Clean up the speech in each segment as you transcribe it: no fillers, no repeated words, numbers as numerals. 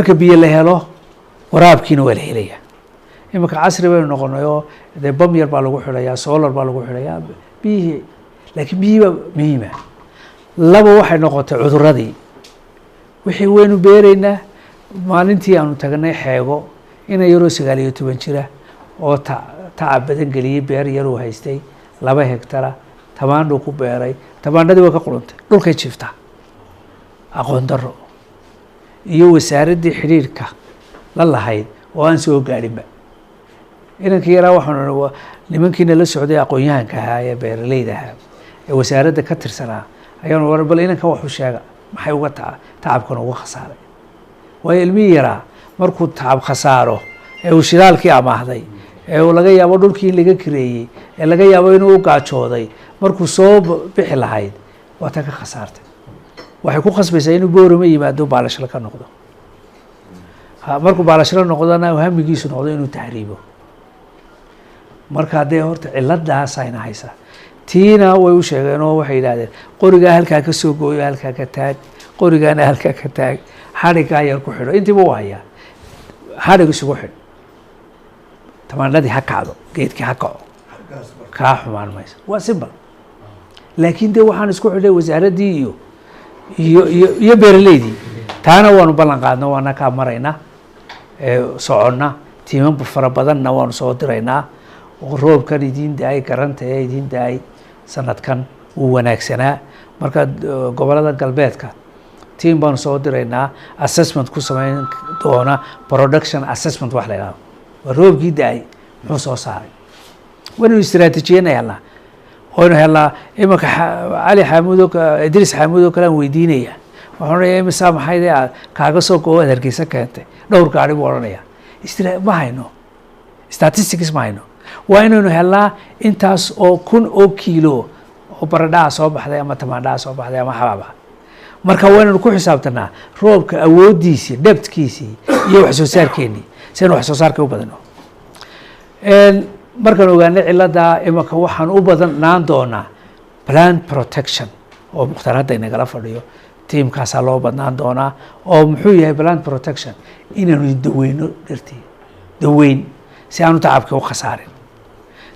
marka biyo la helo waraabkiina waa la helaya. Imika casri baynu noqonay oo de bam yar baa lagu xidhayaa, solar baa lagu xidhayaa biyihii, laakiin biyihiiba muhiima. Laba waxay noqotay cuduradii. Wixii waynu beeraynaa maalintii aanu tagnay xeego inay yaroo 19 jira oo tacab badan geliyay beer yar uu haystay 2 hektar tamaandho ku beeray, tamaandhadii way ka quluntay dhulkay jiiftaa. Aqoon darro iyo wasaaradii xiriirka la lahayd oo aan soo gaadhinba. Inankii yaraa waxaan nimankiina la socday aqoon-yahanka ahaa ee beeralayda ahaa ee wasaaradda ka tirsanaa ayaan war bal inanka wax u sheega maxay uga tacabkan uga khasaaray. Waayo ilmihii yaraa markuu tacab khasaaro ee uu shidaalkii amaahday ee uu laga yaabo dhulkii in laga kireeyey ee laga yaabo inuu u gaajooday markuu soo bixi lahayd waa ta ka khasaartay. waxay ku khasbaysaa inuu boorama yimaado baalashla ka noqdo. markuu baalashla noqdona hamigiisu noqdo inuu tahriibo. marka dee horta ciladaas ayna haysa tiina way u sheegeen oo waxay yidhaahdeen qorigaa halkaa ka soo gooyo halkaa ka taag, qorigaana halkaa ka taag, xadhigaa yar ku xidho intiiba u hayaa xadhig isugu xidh tamaandhadii ha kacdo geedkii ha kaco kaa xumaan mayso. waa simbal laakiin dee waxaan isku xidhay wasaaraddii iyo beeraleydii taana waanu ballan qaadno waana kaa maraynaa soconna tiiman fara badanna waanu soo diraynaa. roobkan idiin da-ay garanta ee idiin da-ay sanadkan wuu wanaagsanaa. marka gobolada galbeedka tiim baanu soo diraynaa assessment ku samayn doona production assessment wax la yidhahdo. waa roobkii da-ay muxuu soo saaray waynu istiraatiijiyana helnaa waynu helnaa. imika cali xaamuud idriis xaamuud oo kale aan weydiinaya waxaan odhanayaa imisaa maxay aad kaaga soo goowaad hargeysa keentay dhowr gaari buu odhanayaa. ma hayno statistics ma hayno. waa inaynu helnaa intaas oo 1,000 oo kiilo oo baradhaha soo baxday ama tamaandhaha soo baxday ama xabaaba. marka waa inaynu ku xisaabtanaa roobka awooddiisii debtkiisii iyo wax soo saarkeennii si aynu wax soo saarka u badano. markaan ogaanay cilada imika waxaan u badnaan doonaa plant protection oo mukhtaar hadda inagala fadhiyo tiimkaasaa loo badnaan doonaa. oo muxuu yahay plant protection? inaynu daweyno dhirtii daweyn si aanu tacabkii u khasaarin.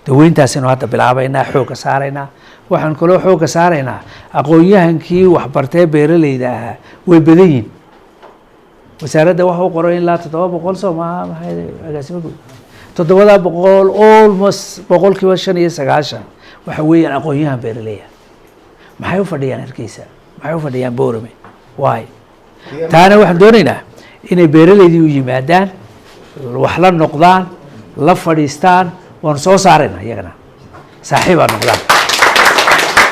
daweyntaasinu hadda bilaabaynaa xoogga saaraynaa. waxaan kaloo xoogga saaraynaa aqoon-yahankii waxbartee beeralayda ahaa way badan yihin. wasaaradda waxa u qoran ilaa 700 soo maaha maxay agaasimo guud 700 almost 95% waxa weeyaan aqoon-yahan beeralaya. maxay u fadhiyaan Hargeysa, maxay u fadhiyaan Boorame? waay taana waxaan doonaynaa inay beeralaydii u yimaadaan wax la noqdaan la fadhiistaan waanu soo saarayna iyagana saaxiib aan noqdaan.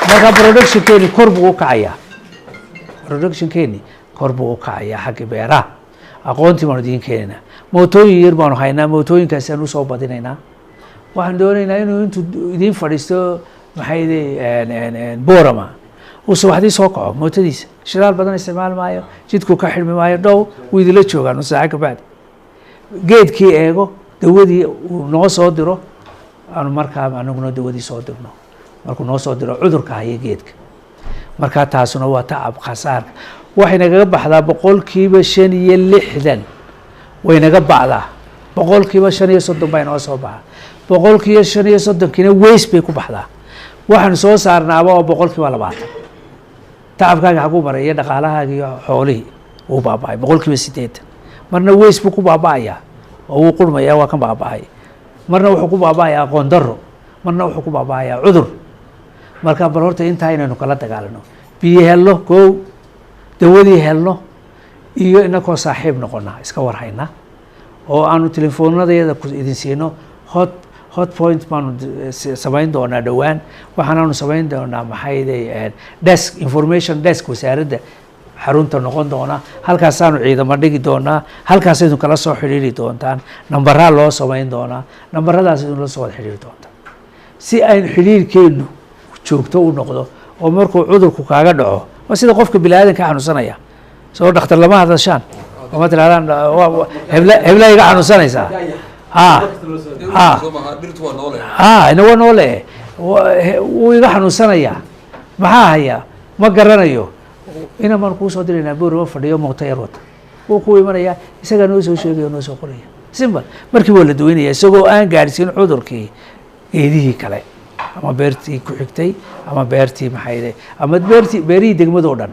marka productionkeeni kor buu u kacayaa. productionkeeni kor buu u kacayaa xagga beeraha. aqoontii baanu idiin keenaynaa. mootooyin yar baanu haynaa. mootooyinkaasi aan usoo badinaynaa. waxaan doonaynaa inuu intuu idiin fadhiisto maxay boorama uu subaxdii soo kaco mootadiisa shidaal badan isticmaal maayo, jidkuu ka xidhmi maayo, dhow wuu idinla joogaa nus saaco ka bacdi geedkii eego dawadii uu noo soo diro aanu markaa anaguna dawadii soo dirno markuu noo soo diro cudurka haya geedka. markaa taasuna waa tacab khasaarka. waxay nagaga baxdaa 65% way naga bacdaa 35% baa inoo soo baxa 35%kiina waste bay ku baxdaa. waxaan soo saarnaaba oo 20%. tacabkaaga xaguu maray iyo dhaqaalahaaga iyo xoolihii wuu baaba'ay 80%. marna waste buu ku baaba'ayaa oo wuu qurmayaa waa kan baaba'ay. marna wuxuu ku baaba'ayaa aqoon darro, marna wuxuu ku baaba'ayaa cudur. marka bal horta intaa inaynu kala dagaalano biyo helno koow dawadii helno iyo inakoo saaxiib noqonaa iska warhaynaa oo aanu telefoonadayada idin siino hot point baanu samayn doonaa dhowaan. waxaanaanu samayn doonaa maxay desk information desk wasaaradda xarunta noqon doona. halkaasaanu ciidamo dhigi doonaa. halkaas idin kala soo xidhiiri doontaan. nambaraa loo samayn doonaa. nambaradaas idin la soo wada xidhiiri doontaan si aynu xidhiirkeennu joogto u noqdo. oo markuu cudurku kaaga dhaco waa sida qofka biniaadanka xanuunsanaya soo dhakhtar lama hadashaan oma tirahdaan hebla iga xanuunsanaysaa ina waa noole wuu iga xanuunsanayaa maxaa hayaa ma garanayo. ina baan kuu soo diraynaa boorama fadhiyo mooto yar wata wuu ku imanaya isagaa noo soo sheegaya noo soo qoraya simple markii waa la daweynaya isagoo aan gaadhsiin cudurkii geedihii kale ama beertii ku xigtay ama beertii maxayde ama beerihii degmadoo dhan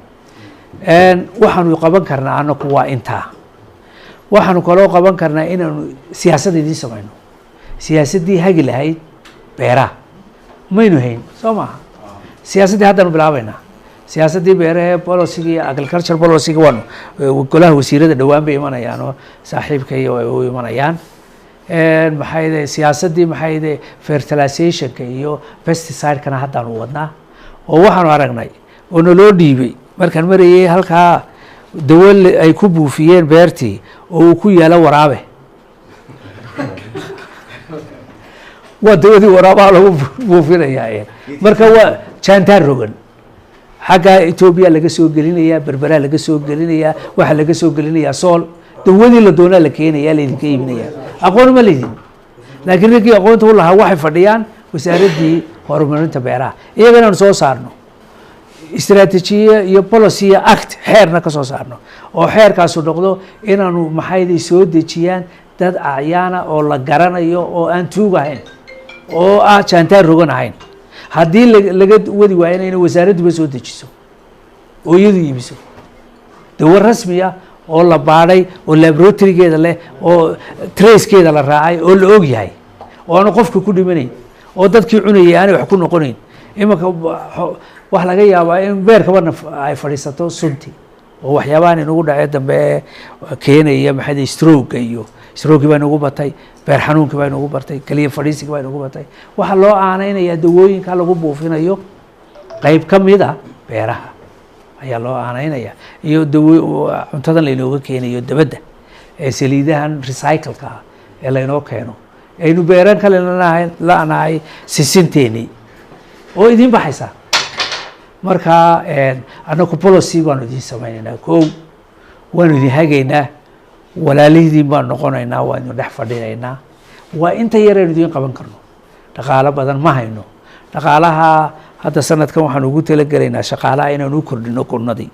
waxaanu qaban karnaa anaku waa intaa waxaanu kaloo qaban karnaa inaanu siyaasad idiin samayno siyaasaddii hagi lahayd beeraha maynu hayn soo maaha siyaasaddii haddaanu bilaabaynaa siyaasaddii beerahee bolocygii agriculture bolocygii waanu golaha wasiirada dhowaan bay imanayaan oo saaxiibka iyo ay u imanayaan maxayde siyaasaddii maxayde fertilizationka iyo pesticidekana haddaanu wadnaa oo waxaanu aragnay oo naloo dhiibay markaan marayay halkaa dawo ay ku buufiyeen beertii oo uu ku yaalo waraabe waa dawadii waraabaha lagu buufinayaa marka waa jantaan rogan xagga Ethiopia laga soo gelinayaa berbera laga soo gelinayaa waxa laga soo gelinayaa sool dawadii la doonaa la keenayaa la idinka iibinayaa aqoon ma leedin laakiin ragii aqoonta u lahaa waxay fadhiyaan wasaaradii horumarinta beeraha iyagana aan soo saarno istiraatiijiye iyo policy act xeerna ka soo saarno oo xeerkaas uu noqdo inaanu maxayday soo dejiyaan dad acyaana oo la garanayo oo aan tuug ahayn oo jantaan rogan ahayn haddii laga wadi waayana inay wasaaradduba soo dejiso oo iyadu iibiso dawo rasmi ah oo la baadhay oo laboratorygeeda leh oo tracekeeda la raacay oo la og yahay oo aanu qofka ku dhimanayn oo dadkii cunayay aanay wax ku noqonayn imanka wax laga yaabaa in beerkabana ay fadhiisato sunti oo waxyaabahan inagu dhacee dambe keenaya maxay stroke iyo stroke baa inagu batay beer xanuunka baa inagu batay kaliya fadhiisiga baa inagu batay waxa loo aaneynaya dawooyinka lagu buufinayo qayb ka mid ah beeraha ayaa loo aaneynaya iyo cuntadan laynooga keenayo dabadda ee saliidahan recycleka ah ee laynoo keeno aynu beeran kale lanahay sisinteeni oo idin baxaysa marka anaku policy baanu idin samaynaynaa kow waanu idin hagaynaa walaalihiin baan noqonaynaa waanu dhex fadhinaynaa waa inta yaraynu idin qaban karno dhaqaalo badan ma hayno dhaqaalaha hadda sanadkan waxaan ugu talagelaynaa shaqaalaha inaanu u kordhino kunnadii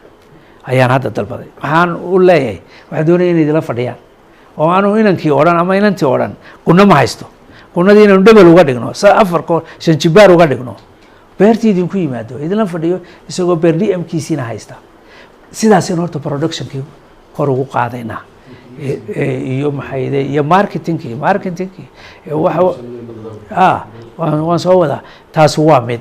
ayaan hadda dalbaday waxaan u leeyahay waxaan doonaya inay idila fadhiyaan oo aanu inankii oo dhan ama inantii oo dhan kunno ma haysto kunnadii inaanu dhebel uga dhigno 4 jibaar uga dhigno beertii idinku yimaado idinla fadhiyo isagoo beer DMkiisina haysta sidaasina horta productionkii kor ugu qaadaynaa iyo maxayde iyo marketingkii waan soo wadaa taas waa mid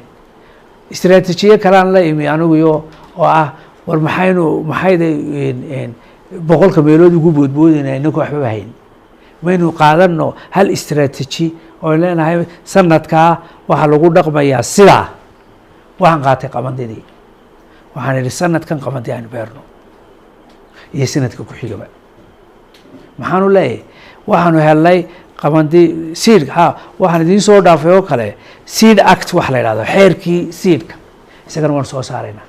istiraatiijiye kalaan la imi anigu oo ah war maxayde boqolka meelood ugu boodboodayna inagoo waxba hayn maynu qaadano hal istiraatiiji oo leenahay sanadkaa waxaa lagu dhaqmayaa sidaa waxaan qaatay qabandidii waxaan idhi sanadkan qabandi aan beerno iyo sanadka ku xigaba maxaanu leeyahay waxaanu helnay qabandi seed waxaan idiin soo dhaafay oo kale seed act wax la yidhahdo xeerkii seedka isagana waan soo saaraynaa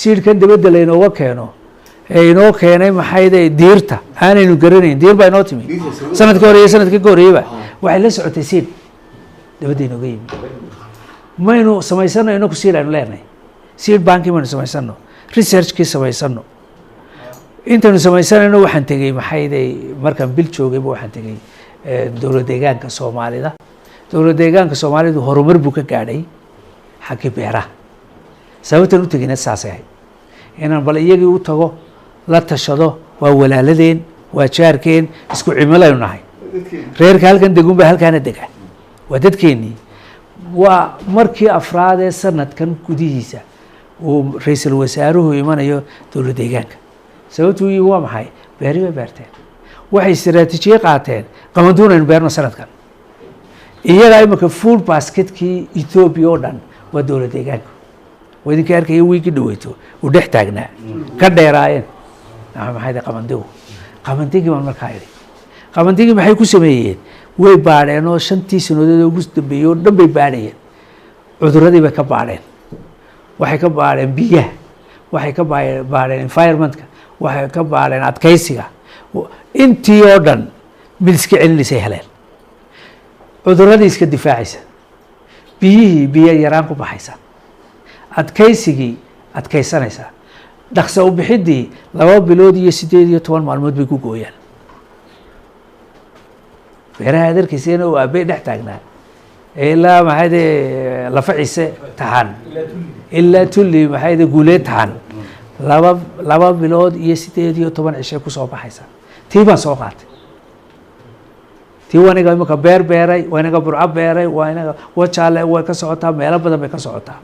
seedkan dabadda laynooga keeno ee inoo keenay maxayde diirta aanaynu garanayn diir baa inoo timi sanadkii hore iyo sanadkii ka horreeyaba waxay la socotay seed dabadda inooga yimi maynu samaysano inaku seed aynu leenahay seed bankii maynu samaysano researchkii samaysano intaynu samaysanayno waxaan tegey maxayde markaan bil joogayba waxaan tegey dowlad deegaanka soomaalida dowlad deegaanka soomaalidu horumar buu ka gaadhay xaggii beeraha sababtan u tegeyna saasay ahayd inaan bal iyagii u tago la tashado waa walaaladeen waa jaarkeen isku cimilaynu nahay reerka halkan degunba halkaana dega waa dadkeennii waa markii afraad ee sanadkan gudihiisa uu ra-iisul wasaaruhu imanayo dowlad deegaanka sababtu yii waa maxay beeri bay beerteen waxay istiraatiijiye qaateen qabanduunaynu beerno sanadkan iyagaa imika full basketkii Ethiopia oo dhan waa dowlad deegaanka waa idinka arkaya wiigii dhaweyto uu dhex taagnaa ka dheeraayeen maxay qabandigii baan markaa idhi qabandigii maxay ku sameeyeen way baadheen oo 5 sanadood ugu dambeeyay oo dhan bay baadhayeen cuduradii bay ka baadheen waxay ka baadheen biyaha waxay ka baadheen environmentka waxay ka baadheen adkaysiga intii oo dhan mid iska celinaysa heleen cuduradii iska difaacaysa biyihii biyo yaraan ku baxaysa adkaysigii adkaysanaysa dhaqsa u bixidii 2 bilood iyo 18 maalmood bay ku gooyaan beeraha adeerkiisana oo aabbe dhex taagnaa ilaa maxayde lafa ciise taxan ilaa tulli maxayde guuleed taxan 2 bilood iyo 18 cishe ku soo baxaysa tii baan soo qaatay tii waniga imika beeray waniga burco beeray waniga wajaale way ka socotaa meelo badan bay ka socotaa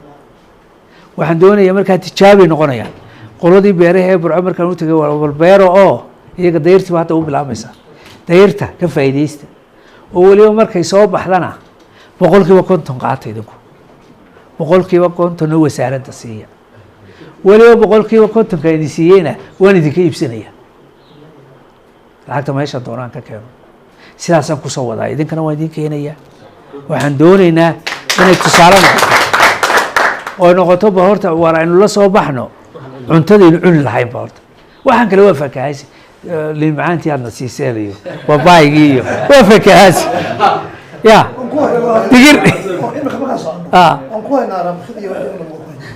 waxaan doonayaa markaa tijaabi noqonayaan qoladii beeraha ee burco markaan u tagay wal beero oo iyaga dayrtii hadda u bilaabaysa dayrta ka faa'iideysta oo waliba markay soo baxdana 50% qaata idinku 50% wasaaradda siiya waliba 50% ka idin siiyeyna waan idinka iibsanaya lacagta meesha doonaan ka keeno sidaasaan kusoo wadaa idinkana waan idin keenaya waxaan doonaynaa inay tusaale noqoto oo noqoto ba horta war aynu la soo baxno cuntadaynu cuni lahayn ba horta waxaan kale waa fakahaysi liin macaantii aadna siiseelayo babaygii iyo waa fakahaysi ya digir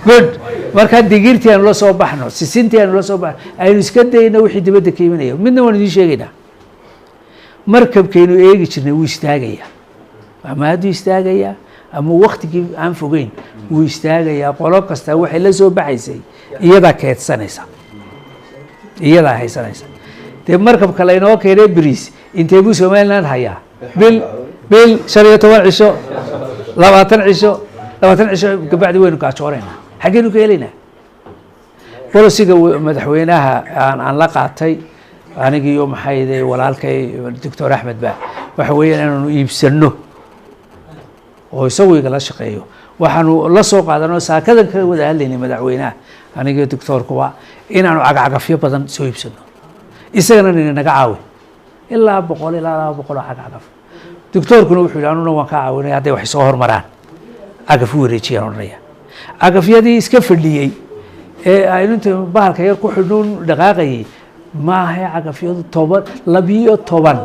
good marka digirtii aanu la soo baxno sisintii aanu la soo baxno aynu iska dayno wixii dibadda ka imanaya midna waan idiin sheegaynaa markabkaynu eegi jirnay wuu istaagayaa ama hadduu istaagayaa ama waktigii aan fogeyn wuu istaagayaa qolo kasta waxay la soo baxaysay iyadaa keedsanaysa iyadaa haysanaysa dee markabka laynoo keenay bariis intee buu somaliland hayaa bil 15 cisho 20 cisho gabacdi waynu gaajoonaynaa xaggeynu ka helaynaa bolisiga madaxweynaha aan la qaatay anigiiyo maxayde walaalkay doctor axmed ba waxa weeyaan inaanu iibsano oo isagu igala shaqeeyo waxaanu la soo qaadanoo saakadan ka wada hadlaynay madaxweynaha anigiiyo doctorkuba inaanu cagacagafyo badan soo iibsano isagana naga caawi ilaa 100 ilaa 200 cagacagaf doctorkuna wuxuu yidhi anuna waan ka caawinaya hadday wax soo hormaraan cagaf u wareejiyaan odhanaya cagafyadii iska fadhiyey ee aynu inta bahalka yar ku xidhuun dhaqaaqayay maaha cagafyadu 12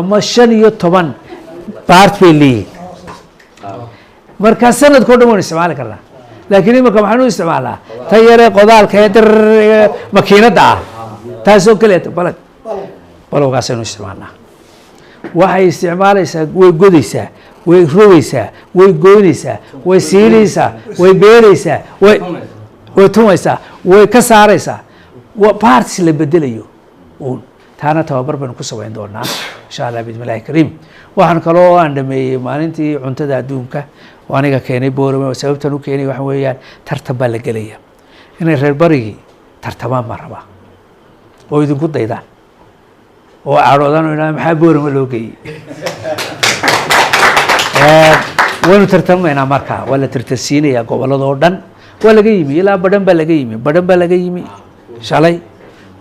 ama 15 baart bay leeyihiin markaa sanadkoo dhan waan isticmaali karnaa laakiin imika maxaanu isticmaalnaa ta yaree qodaalka ee makiinadda ah taasoo kaleeta balowgaasaynu isticmaalnaa waxay isticmaalaysaa way godaysaa way rogaysaa way goynaysaa way siinaysaa way beeraysaa way tumaysaa way ka saaraysaa parts la bedelayo taana tababar baynu ku samayn doonaa insha allah bismillahi kariim waxaan kaloo aan dhameeyey maalintii cuntada adduunka oo aniga keenay boorame sababtan u keenay waxa weeyaan tartan baa la gelaya inay reer barigii tartamaan baan rabaa oo idinku daydaan oo cadhoodaan oo inaa maxaa boorame loo geeyey waynu tartamaynaa markaa waa la tartansiinayaa gobolladoo dhan waa laga yimi ilaa badhan baa laga yimi shalay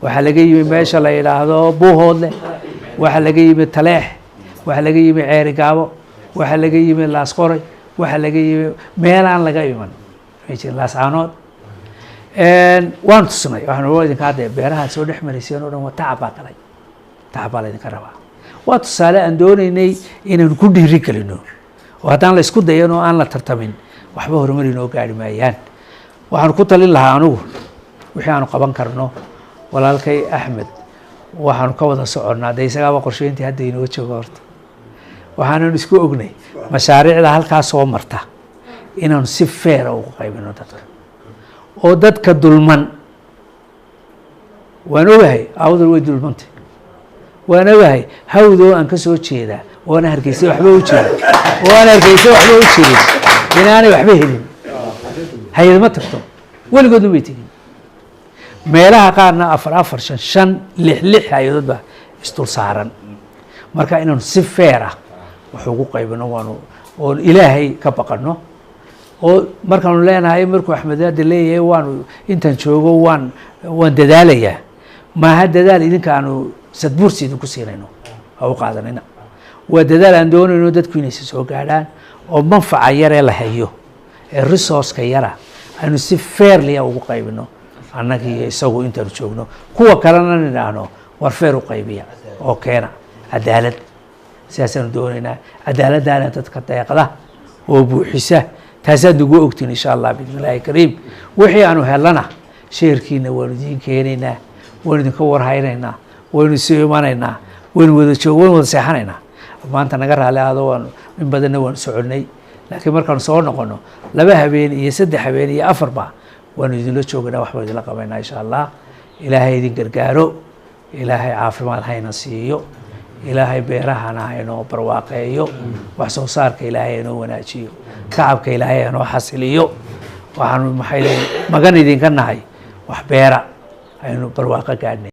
waxaa laga yimi meesha la yidhaahdo buuhoodle waxaa laga yimi taleex waxaa laga yimi ceeri gaabo waxaa laga yimi laasqoray waxaa laga yimi meelaan laga iman laascaanood waan tusnay waxaan idinka hadda beeraha soo dhex marayseen oo dhan waa tacab baa laydinka rabaa waa tusaale aan doonaynay inaynu ku dhiiri gelino oo haddaan la isku dayan oo aan la tartamin waxba horumar inoo gaari maayaan waxaan ku talin lahaa anugu wixii aanu qaban karno walaalkay axmed waxaanu ka wada soconnaa dee isagaaba qorsheyntii hadda inoo joogo horta waxaanan isku ognay mashaariicda halkaa soo marta inaanu si feera ugu qaybino dadka oo dadka dulman waan ogahay awdal way dulmantay waan ogahay hawdoo aan ka soo jeedaa oona hargeysa waxba u jirin inaanay waxba helin hay-ad ma tagto weligoodna way tegin meelaha qaarna 4 5 5 6 hay-adood baa isdul saaran marka inaanu si feer ah wax ugu qaybino waanu oo ilaahay ka baqano oo markaanu leenahay markuu axmedaada leeyahay waanu intaan joogo waan dadaalayaa maaha dadaal idinkaanu sadbursi idinku siinayno ha u qaadanina waa dadaal aan doonayno dadku inaysa soo gaadhaan oo manfaca yaree la hayo ee resourceka yara aynu si fairlia ugu qaybino annagii isagu intaanu joogno kuwa kalena nidhaahno war feer u qaybiya oo keena cadaalad sidaasaanu doonaynaa cadaaladdaana dadka deeqda oo buuxisa taasaad nagu ogtiin insha allah bismillahi kariim wixii aanu helana sheerkiina waanu idiin keenaynaa, waanu idinka warhaynaynaa, waynu isu imanaynaa, waynu wada waynu wada seexanaynaa. maanta naga raali aado waanu in badanna waanu soconnay, laakiin markaanu soo noqono 2 habeen iyo 3 habeen iyo 4 ba waanu idinla joognaa, wax baan idinla qabaynaa insha allah. ilaahay idin gargaaro, ilaahay caafimaad hayna siiyo, ilaahay beerahana haynoo barwaaqeeyo, wax soo saarka ilaahay haynoo wanaajiyo, tacabka ilaahay haynoo xasiliyo. waxaanu maxay magan idinka nahay wax beera aynu barwaaqo gaadhnay.